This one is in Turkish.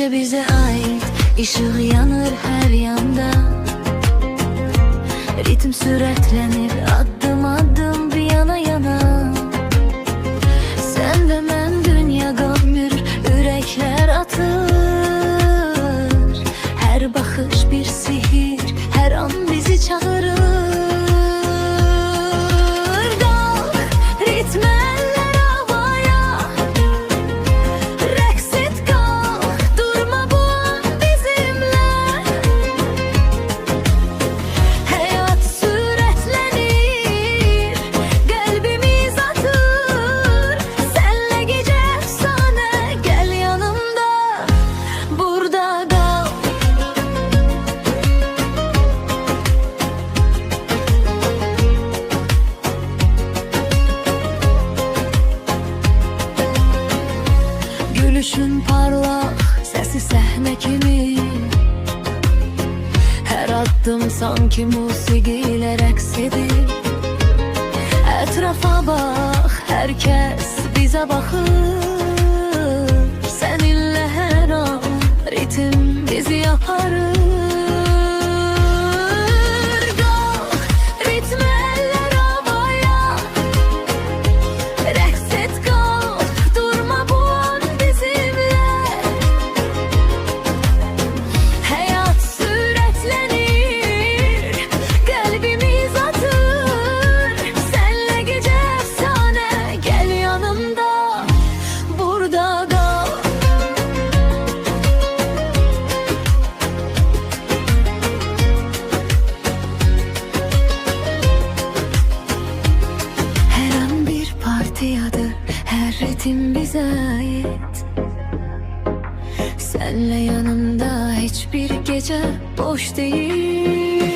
gece bize ait, ışığı yanır her yanda. Ritim süratlenir adım adım bir yana yana. Sen ve ben dünya gömür, yürekler atır. Her bakış bir sihir, her an bizi çağırır. Kalk, ritme eller havaya, reks et kalk, durma bu an bizimle. Hayat süratlenir, kalbimiz atır. Senle gece efsane, gel yanımda, burada kal. Gülüşün parlak, sesi sahne kimi. Her adım sanki musigiyle reks edip. Etrafa bak, herkes bize bakır. Seninle her an ritim bizi yaparır. Kalk, ritme eller havaya, reks et kalk, durma bu an bizimle. Hayat süratlenir, kalbimiz atır. Senle gece efsane, gel yanımda, burada kal. Her an bir partiyadır, her ritim bize ait. Senle yanımda hiçbir gece boş değil.